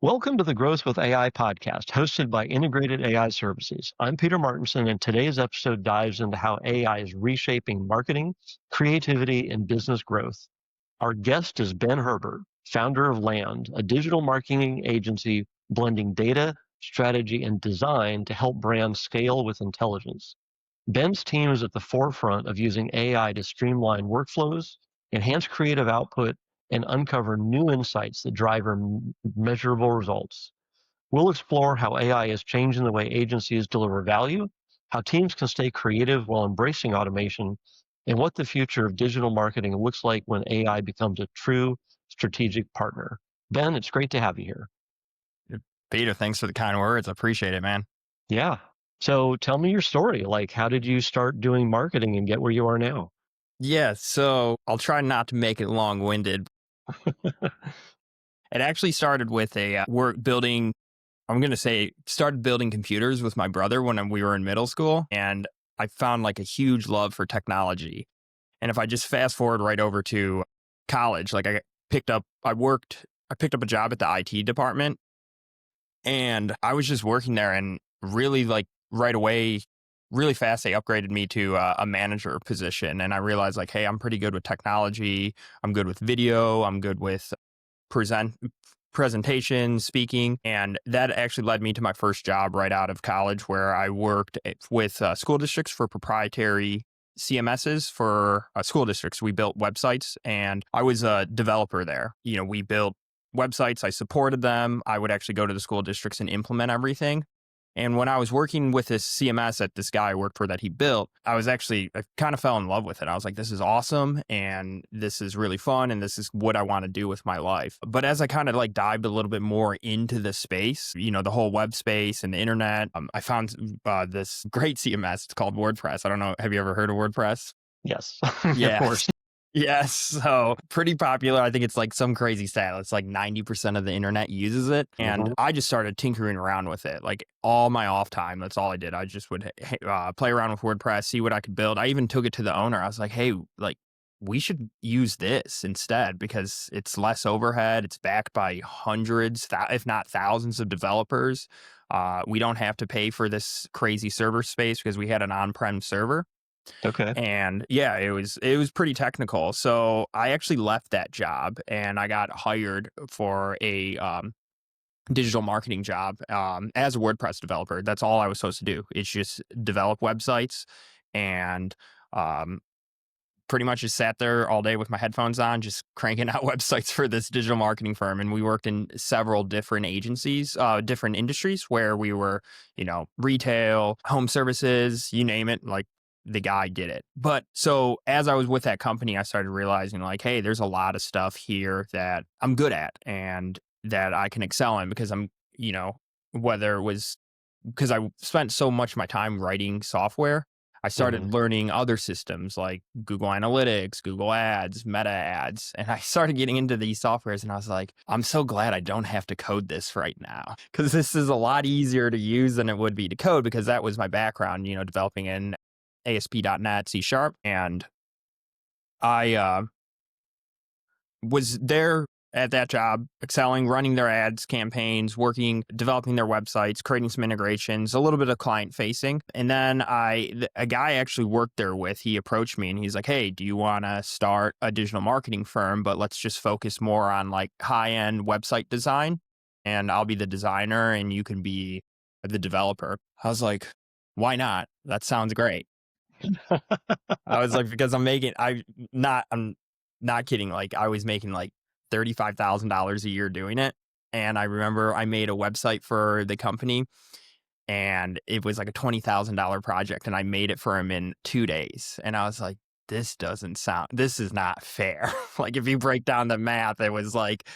Welcome to the Growth with AI podcast, hosted by Integrated AI Services. I'm Peter Martinson, and today's episode dives into how AI is reshaping marketing, creativity, and business growth. Our guest is Ben Herbert, founder of Land, a digital marketing agency blending data, strategy, and design to help brands scale with intelligence. Ben's team is at the forefront of using AI to streamline workflows, enhance creative output, and uncover new insights that drive measurable results. We'll explore how AI is changing the way agencies deliver value, how teams can stay creative while embracing automation, and what the future of digital marketing looks like when AI becomes a true strategic partner. Ben, it's great to have you here. Peter, thanks for the kind words. I appreciate it, man. Yeah. So tell me your story. Like, how did you start doing marketing and get where you are now? Yeah, so I'll try not to make it long-winded. It actually started with a work building. I'm going to say started building computers with my brother when we were in middle school, and I found like a huge love for technology. And if I just fast forward right over to college, like I picked up a job at the IT department, and I was just working there, and really like right away, really fast, they upgraded me to a manager position. And I realized like, hey, I'm pretty good with technology. I'm good with video. I'm good with presentation, speaking. And that actually led me to my first job right out of college, where I worked with school districts for proprietary CMSs for school districts. We built websites, and I was a developer there. We built websites. I supported them. I would actually go to the school districts and implement everything. And when I was working with this CMS that this guy I worked for that he built, I kind of fell in love with it. I was like, this is awesome. And this is really fun. And this is what I want to do with my life. But as I kind of like dived a little bit more into the space, the whole web space and the internet, I found this great CMS. It's called WordPress. I don't know. Have you ever heard of WordPress? Yes, of Yeah. course. Yes. So pretty popular. I think it's like some crazy stat. It's like 90% of the internet uses it. And Mhm. I just started tinkering around with it. Like all my off time, that's all I did. I just would play around with WordPress, see what I could build. I even took it to the owner. I was like, hey, like we should use this instead because it's less overhead. It's backed by hundreds, if not thousands of developers. We don't have to pay for this crazy server space because we had an on-prem server. Okay. And yeah, it was pretty technical. So I actually left that job and I got hired for a digital marketing job as a WordPress developer. That's all I was supposed to do. It's just develop websites and pretty much just sat there all day with my headphones on, just cranking out websites for this digital marketing firm. And we worked in several different agencies, different industries where we were, retail, home services, you name it. Like the guy did it. But so as I was with that company, I started realizing like, hey, there's a lot of stuff here that I'm good at and that I can excel in because whether it was because I spent so much of my time writing software, I started Mhm. learning other systems like Google Analytics, Google Ads, Meta Ads, and I started getting into these softwares and I was like, I'm so glad I don't have to code this right now because this is a lot easier to use than it would be to code because that was my background, developing in ASP.NET, C Sharp. And I was there at that job, excelling, running their ads campaigns, working, developing their websites, creating some integrations, a little bit of client facing. And then a guy I actually worked there with, he approached me and he's like, hey, do you want to start a digital marketing firm? But let's just focus more on like high end website design. And I'll be the designer and you can be the developer. I was like, why not? That sounds great. I was like, because I'm not kidding. Like I was making like $35,000 a year doing it. And I remember I made a website for the company and it was like a $20,000 project and I made it for him in 2 days. And I was like, this is not fair. Like if you break down the math, it was like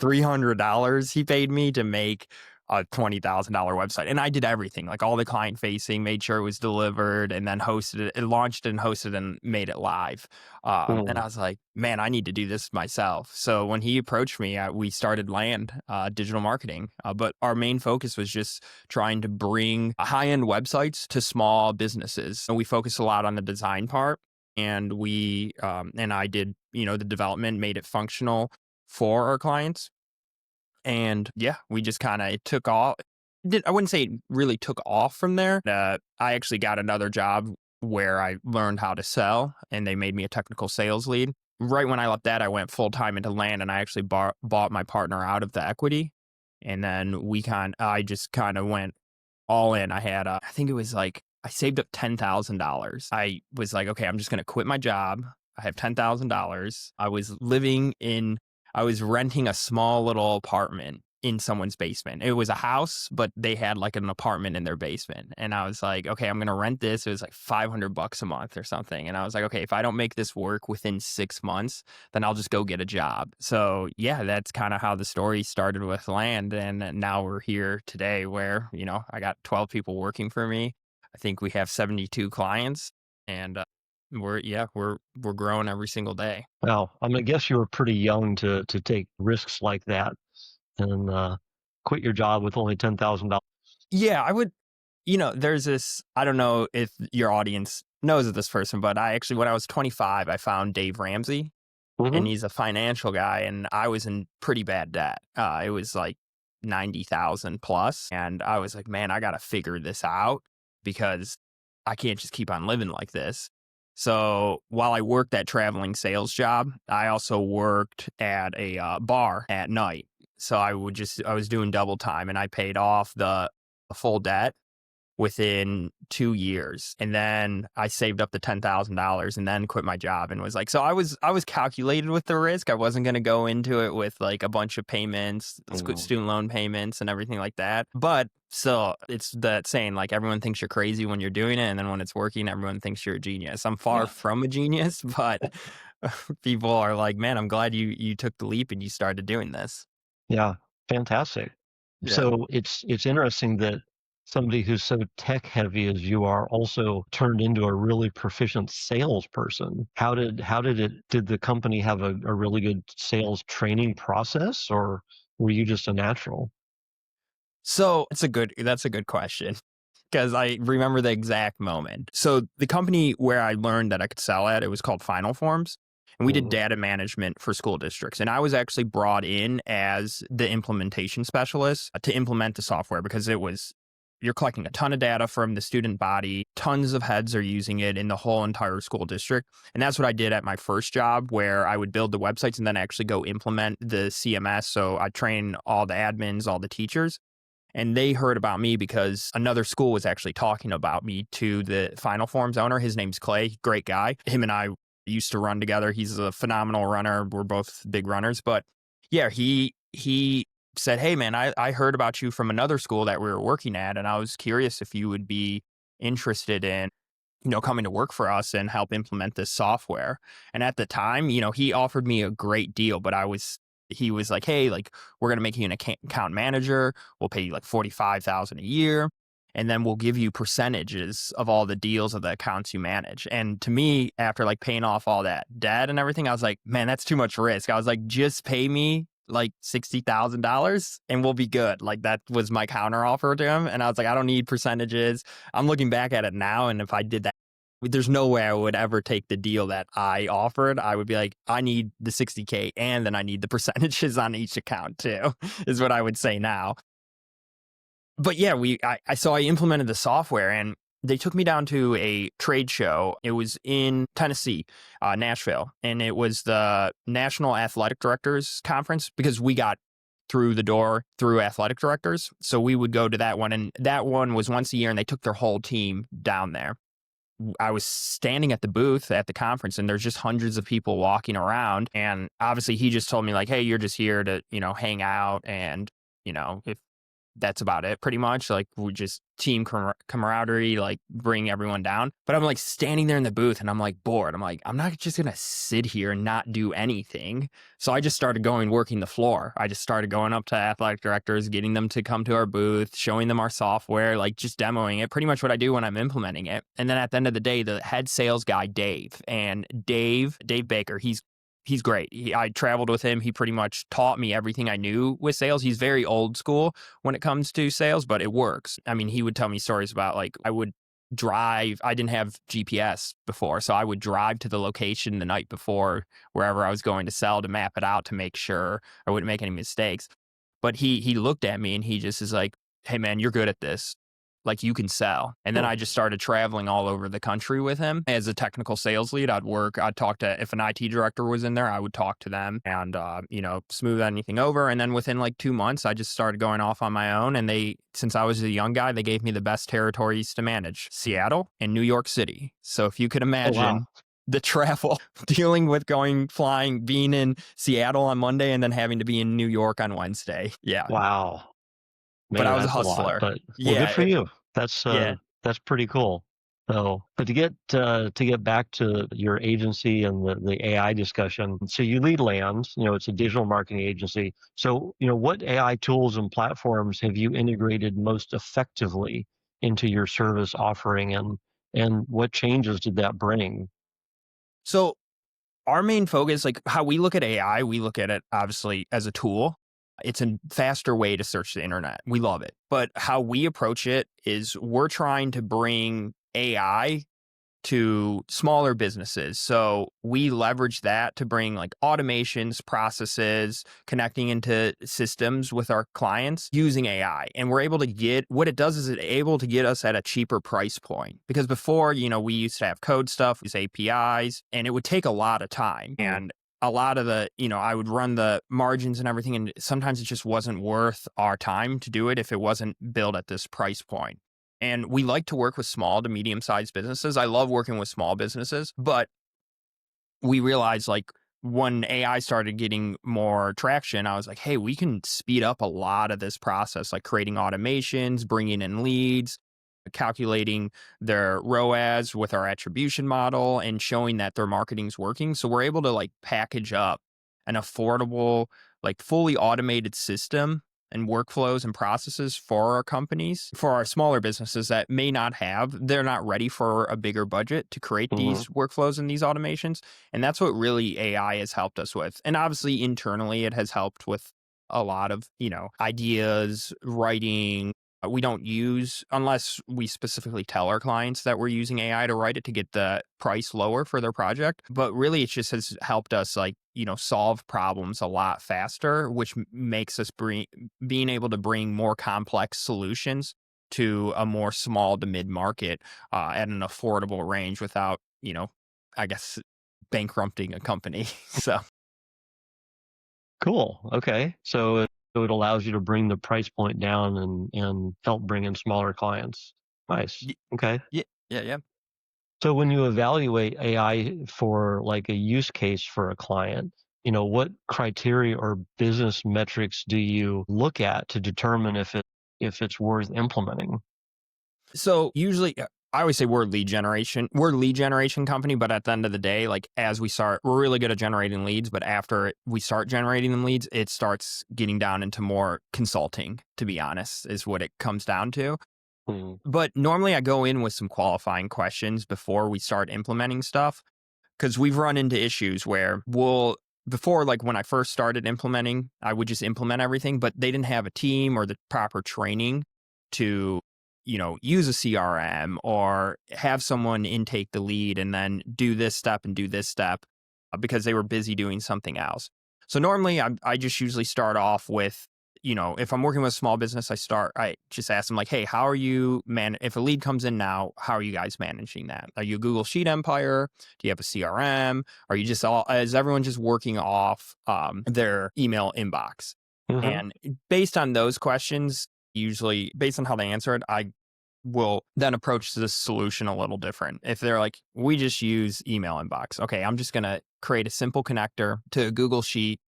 $300 he paid me to make a $20,000 website. And I did everything, like all the client facing, made sure it was delivered and then hosted it, launched and hosted and made it live. And Mhm. I was like, man, I need to do this myself. So when he approached me, we started Land Digital Marketing. But our main focus was just trying to bring high-end websites to small businesses. And we focused a lot on the design part. And and I did, the development, made it functional for our clients. And yeah, we just kind of took off. I wouldn't say it really took off from there. I actually got another job where I learned how to sell, and they made me a technical sales lead. Right when I left that, I went full time into land, and I actually bought my partner out of the equity. And then I just kind of went all in. I had, I think it was like, I saved up $10,000. I was like, okay, I'm just going to quit my job. I have $10,000. I was renting a small little apartment in someone's basement. It was a house, but they had like an apartment in their basement. And I was like, okay, I'm going to rent this. It was like $500 a month or something. And I was like, okay, if I don't make this work within 6 months, then I'll just go get a job. So yeah, that's kind of how the story started with land. And now we're here today where, I got 12 people working for me. I think we have 72 clients, and we're growing every single day. Well, I'm gonna guess you were pretty young to take risks like that and quit your job with only $10,000. Yeah, I would, there's this, I don't know if your audience knows of this person, but when I was 25, I found Dave Ramsey, and Hmm. he's a financial guy, and I was in pretty bad debt. It was like 90,000 plus. And I was like, man, I got to figure this out because I can't just keep on living like this. So while I worked that traveling sales job, I also worked at a bar at night. So I was doing double time, and I paid off the full debt within 2 years. And then I saved up the $10,000 and then quit my job, and was like, so I was calculated with the risk. I wasn't going to go into it with like a bunch of payments, student loan payments and everything like that. But still, it's that saying, like, everyone thinks you're crazy when you're doing it. And then when it's working, everyone thinks you're a genius. I'm far Yeah. from a genius, but people are like, man, I'm glad you took the leap and you started doing this. Yeah, fantastic. Yeah. So it's interesting that somebody who's so tech heavy as you are also turned into a really proficient salesperson. Did the company have a really good sales training process, or were you just a natural? So that's a good question, because I remember the exact moment. So the company where I learned that I could sell at, it was called Final Forms. And we did Mhm. data management for school districts. And I was actually brought in as the implementation specialist to implement the software, because you're collecting a ton of data from the student body. Tons of heads are using it in the whole entire school district. And that's what I did at my first job, where I would build the websites and then actually go implement the CMS. So I train all the admins, all the teachers. And they heard about me because another school was actually talking about me to the Final Forms owner. His name's Clay, great guy. Him and I used to run together. He's a phenomenal runner. We're both big runners. But yeah, he said, hey man, I heard about you from another school that we were working at, and I was curious if you would be interested in, coming to work for us and help implement this software. And at the time, he offered me a great deal, but he was like, hey, like, we're going to make you an account manager. We'll pay you like 45,000 a year. And then we'll give you percentages of all the deals of the accounts you manage. And to me, after like paying off all that debt and everything, I was like, man, that's too much risk. I was like, just pay me like $60,000 and we'll be good. Like, that was my counter offer to him. And I was like, I don't need percentages. I'm looking back at it now, and if I did that, there's no way I would ever take the deal that I offered. I would be like, I need the 60K, and then I need the percentages on each account too, is what I would say now. But yeah, I implemented the software, and they took me down to a trade show. It was in Tennessee, Nashville, and it was the National Athletic Directors Conference, because we got through the door through athletic directors. So we would go to that one, and that one was once a year, and they took their whole team down there. I was standing at the booth at the conference, and there's just hundreds of people walking around. And obviously he just told me like, hey, you're just here to, hang out. And, if that's about it, pretty much. Like, we just team camaraderie, like, bring everyone down. But I'm like standing there in the booth, and I'm like bored. I'm like, I'm not just going to sit here and not do anything. So I just started working the floor. I just started going up to athletic directors, getting them to come to our booth, showing them our software, like just demoing it, pretty much what I do when I'm implementing it. And then at the end of the day, the head sales guy, Dave Baker, he's great. I traveled with him. He pretty much taught me everything I knew with sales. He's very old school when it comes to sales, but it works. I mean, he would tell me stories about, like, I would drive. I didn't have GPS before, so I would drive to the location the night before, wherever I was going to sell, to map it out to make sure I wouldn't make any mistakes. But he looked at me and he just is like, "Hey man, you're good at this. Like you can sell." And then Hmm. I just started traveling all over the country with him as a technical sales lead. I'd talk to, if an IT director was in there, I would talk to them and, smooth anything over. And then within like 2 months, I just started going off on my own. And since I was a young guy, they gave me the best territories to manage: Seattle and New York City. So if you could Oh, wow. imagine the travel, dealing with flying, being in Seattle on Monday and then having to be in New York on Wednesday. Yeah. Wow. But Man, I was a that's a lot, hustler. but well, good Yeah. for you. That's Yeah. pretty cool. So, but to get back to your agency and the AI discussion, so you lead Lands, it's a digital marketing agency. So, what AI tools and platforms have you integrated most effectively into your service offering, and what changes did that bring? So our main focus, like how we look at AI, we look at it obviously as a tool. It's a faster way to search the internet. We love it. But how we approach it is we're trying to bring AI to smaller businesses. So we leverage that to bring like automations, processes, connecting into systems with our clients using AI. And we're able to get, what it does is it able to get us at a cheaper price point. Because before, we used to have code stuff, these APIs, and it would take a lot of time. Mm. And a lot of I would run the margins and everything, and sometimes it just wasn't worth our time to do it if it wasn't built at this price point. And we like to work with small to medium sized businesses. I love working with small businesses, but we realized like when AI started getting more traction, I was like, hey, we can speed up a lot of this process, like creating automations, bringing in leads, calculating their ROAS with our attribution model and showing that their marketing's working. So we're able to like package up an affordable, like fully automated system and workflows and processes for our companies, for our smaller businesses that may not have, they're not ready for a bigger budget to create Hmm. these workflows and these automations. And that's what really AI has helped us with. And obviously internally it has helped with a lot of, ideas, writing. We don't use, unless we specifically tell our clients that we're using AI to write it to get the price lower for their project. But really, it just has helped us, like, solve problems a lot faster, which makes us being able to bring more complex solutions to a more small to mid market at an affordable range without, I guess, bankrupting a company. So, Cool. Okay. So it allows you to bring the price point down and help bring in smaller clients. Nice. y- Okay. yeah, yeah, yeah. So when you evaluate AI for like a use case for a client, what criteria or business metrics do you look at to determine if it's worth implementing? So usually, I always say we're lead generation. We're a lead generation company, but at the end of the day, like as we start, we're really good at generating leads. But after we start generating them leads, it starts getting down into more consulting. To be honest, is what it comes down to. Mm. But normally, I go in with some qualifying questions before we start implementing stuff, because we've run into issues where before, like when I first started implementing, I would just implement everything, but they didn't have a team or the proper training to, use a CRM or have someone intake the lead and then do this step and do this step because they were busy doing something else. So normally I just usually start off with, if I'm working with a small business, I just ask them like, hey, how are you if a lead comes in now, how are you guys managing that? Are you a Google Sheet Empire? Do you have a CRM? Are you just is everyone just working off their email inbox? Hmm. And based on those questions, usually based on how they answer it, I will then approach this solution a little different. If they're like, we just use email inbox. Okay, I'm just going to create a simple connector to a Google Sheet,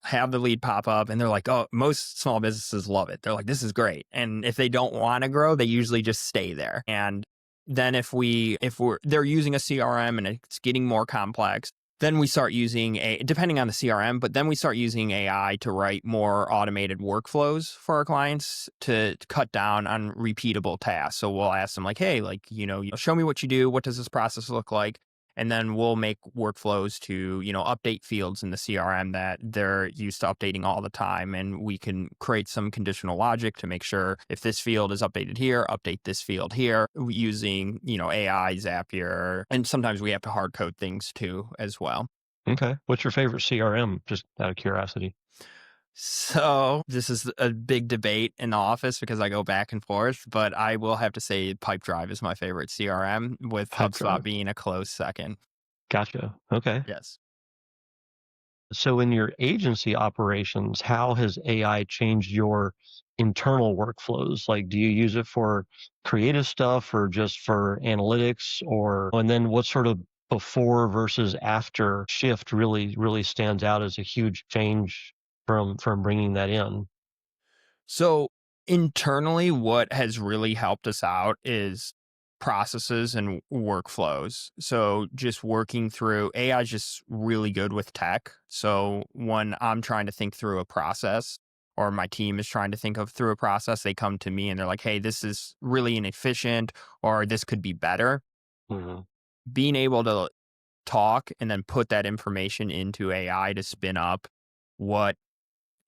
have the lead pop up, and they're like, oh, most small businesses love it. They're like, this is great. And if they don't want to grow, they usually just stay there. And then they're using a CRM and it's getting more complex, then we start using depending on the CRM, but then we start using AI to write more automated workflows for our clients to cut down on repeatable tasks. So we'll ask them like, hey, like, show me what you do. What does this process look like? And then we'll make workflows to, update fields in the CRM that they're used to updating all the time. And we can create some conditional logic to make sure if this field is updated here, update this field here using, AI, Zapier. And sometimes we have to hard code things too as well. Okay. What's your favorite CRM? Just out of curiosity. So this is a big debate in the office because I go back and forth, but I will have to say Pipedrive is my favorite CRM, with HubSpot Pipedrive. being a close second. Gotcha. Okay. Yes. So in your agency operations, how has AI changed your internal workflows? Like, do you use it for creative stuff or just for analytics? Or, and then what sort of before versus after shift really stands out as a huge change from bringing that in? So internally, what has really helped us out is processes and workflows. So just working through AI is just really good with tech. So when I'm trying to think through a process, or my team is trying to think of through a process, they come to me and they're like, hey, this is really inefficient, or this could be better. Hmm. Being able to talk and then put that information into AI to spin up what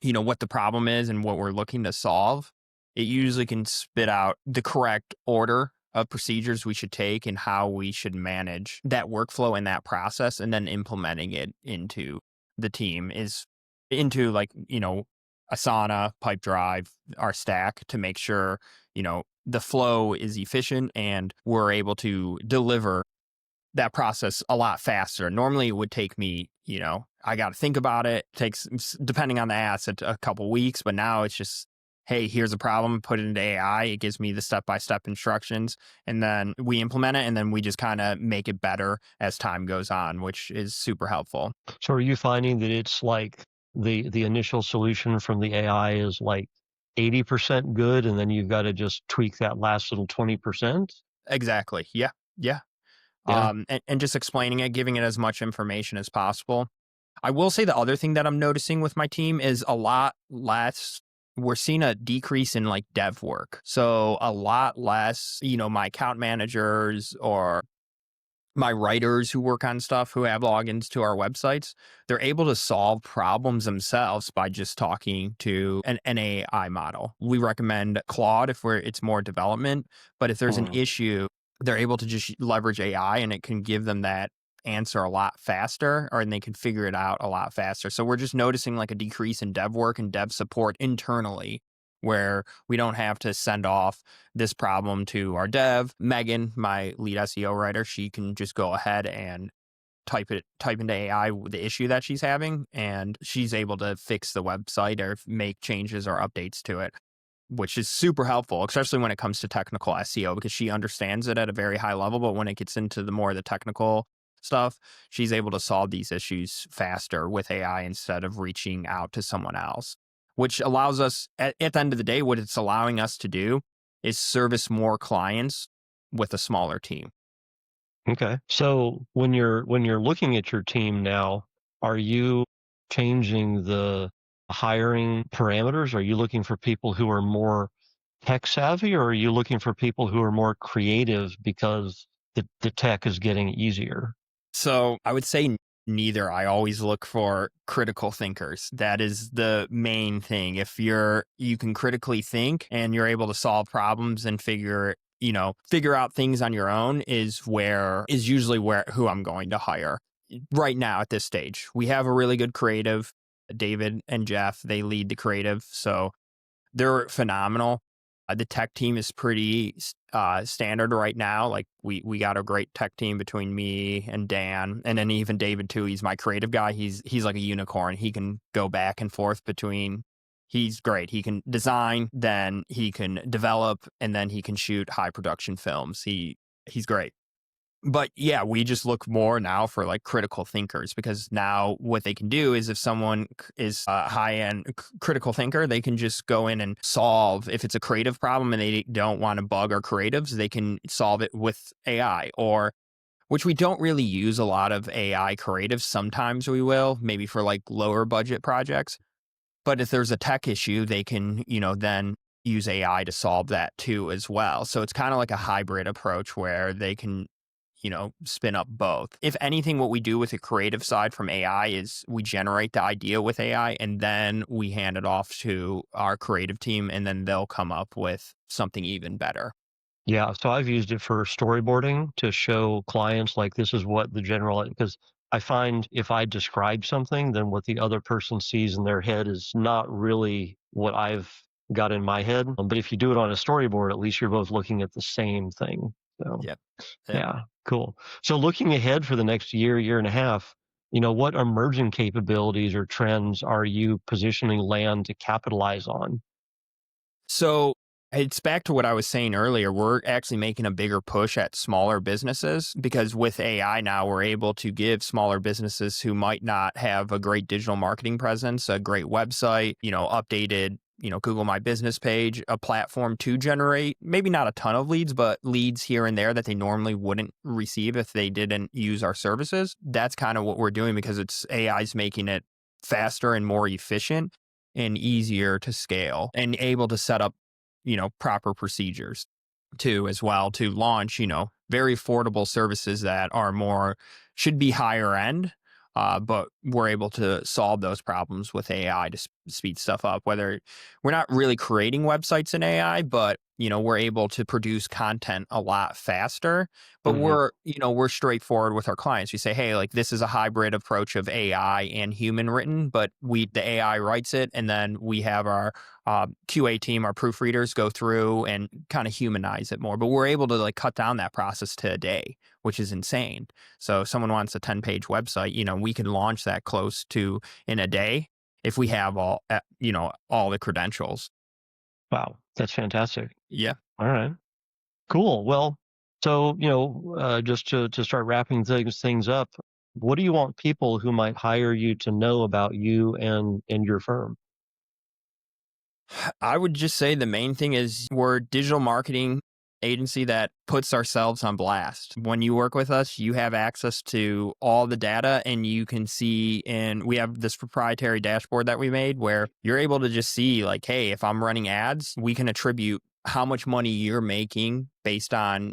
what the problem is and what we're looking to solve, it usually can spit out the correct order of procedures we should take and how we should manage that workflow and that process, and then implementing it into the team is into, like, Asana, Pipedrive, our stack, to make sure, the flow is efficient and we're able to deliver that process a lot faster. Normally, it would take me, I got to think about it. Takes, depending on the asset, a couple weeks. But now it's just, hey, here's a problem. Put it into AI. It gives me the step by step instructions, and then we implement it, and then we just kind of make it better as time goes on, which is super helpful. So are you finding that it's like the initial solution from the AI is like 80% good, and then you've got to just tweak that last little 20%? Exactly. Yeah. Yeah. Yeah. And just explaining it, giving it as much information as possible. I will say the other thing that I'm noticing with my team is a lot less. We're seeing a decrease in like dev work. So a lot less, my account managers or my writers who work on stuff, who have logins to our websites, they're able to solve problems themselves by just talking to an AI model. We recommend Claude if it's more development, but if there's an Mhm. issue, they're able to just leverage AI and it can give them that answer a lot faster, or and they can figure it out a lot faster. So we're just noticing like a decrease in dev work and dev support internally, where we don't have to send off this problem to our dev. Megan, my lead SEO writer, she can just go ahead and type into AI the issue that she's having, and she's able to fix the website or make changes or updates to it, which is super helpful, especially when it comes to technical SEO, because she understands it at a very high level. But when it gets into the more of the technical stuff, she's able to solve these issues faster with AI instead of reaching out to someone else, which allows us, at the end of the day, what it's allowing us to do is service more clients with a smaller team. Okay. So when you're looking at your team now, are you changing the hiring parameters? Are you looking for people who are more tech savvy, or are you looking for people who are more creative because the tech is getting easier? So I would say neither. I always look for critical thinkers. That is the main thing. If you can critically think and you're able to solve problems and figure out things on your own, is usually where who I'm going to hire. Right now at this stage, we have a really good creative. David and Jeff, they lead the creative. So they're phenomenal. The tech team is pretty standard right now. Like we got a great tech team between me and Dan, and then even David too. He's my creative guy. He's like a unicorn. He can go back and forth between. He's great. He can design, then he can develop, and then he can shoot high production films. He's great. But yeah, we just look more now for like critical thinkers, because now what they can do is if someone is a high end critical thinker, they can just go in and solve. If it's a creative problem and they don't want to bug our creatives, they can solve it with AI, or which we don't really use a lot of AI creatives. Sometimes we will, maybe for like lower budget projects. But if there's a tech issue, they can, then use AI to solve that too as well. So it's kind of like a hybrid approach where they can, spin up both. If anything, what we do with the creative side from AI is we generate the idea with AI and then we hand it off to our creative team, and then they'll come up with something even better. Yeah, so I've used it for storyboarding to show clients like this is what the general, because I find if I describe something, then what the other person sees in their head is not really what I've got in my head. But if you do it on a storyboard, at least you're both looking at the same thing. So Yep. Yep. yeah, cool. So looking ahead for the next year, year and a half, what emerging capabilities or trends are you positioning Land to capitalize on? So it's back to what I was saying earlier. We're actually making a bigger push at smaller businesses because with AI now, we're able to give smaller businesses who might not have a great digital marketing presence, a great website, updated, Google My Business page, a platform to generate maybe not a ton of leads, but leads here and there that they normally wouldn't receive if they didn't use our services. That's kind of what we're doing because it's AI's making it faster and more efficient and easier to scale and able to set up, proper procedures too as well to launch, very affordable services that are more should be higher end. But we're able to solve those problems with AI to speed stuff up. Whether we're not really creating websites in AI, but we're able to produce content a lot faster. But Hmm. we're straightforward with our clients. We say, hey, like this is a hybrid approach of AI and human written, but the AI writes it, and then we have our QA team, our proofreaders, go through and kind of humanize it more. But we're able to like cut down that process to a day, which is insane. So if someone wants a 10-page website, we can launch that close to in a day if we have all the credentials. Wow, that's fantastic. Yeah. All right. Cool. Well, so, just to start wrapping things up, what do you want people who might hire you to know about you and your firm? I would just say the main thing is we're a digital marketing agency that puts ourselves on blast. When you work with us, you have access to all the data and you can see, and we have this proprietary dashboard that we made where you're able to just see like, hey, if I'm running ads, we can attribute how much money you're making based on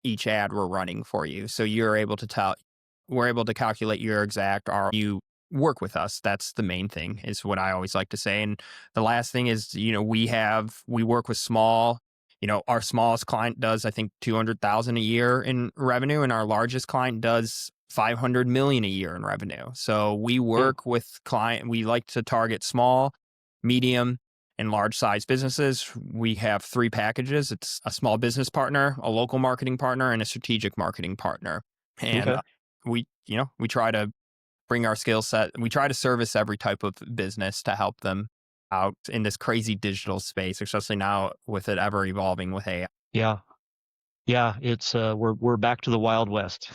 each ad we're running for you. So we're able to calculate your exact you work with us. That's the main thing is what I always like to say. And the last thing is, we work with our smallest client does, I think, 200,000 a year in revenue, and our largest client does 500 million a year in revenue. So we Hmm. work with we like to target small, medium, and large size businesses. We have three packages. It's a small business partner, a local marketing partner, and a strategic marketing partner. And Okay. we try to bring our skill set. We try to service every type of business to help them out in this crazy digital space, especially now with it ever evolving with AI. Yeah. Yeah. It's we're back to the Wild West.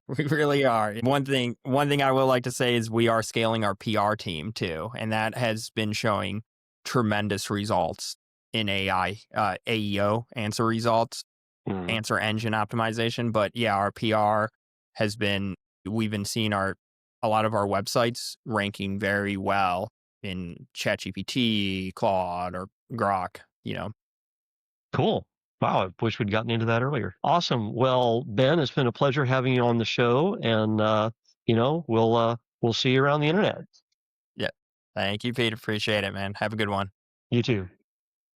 We really are. One thing I would like to say is we are scaling our PR team too, and that has been showing tremendous results in AI, AEO answer results, Mhm. answer engine optimization. But yeah, our PR has been, we've been seeing a lot of our websites ranking very well in ChatGPT, Claude, or Grok. Cool. Wow, I wish we'd gotten into that earlier. Awesome. Well, Ben, it's been a pleasure having you on the show, and we'll see you around the internet. Yeah. Thank you, Pete. Appreciate it, man. Have a good one. You too.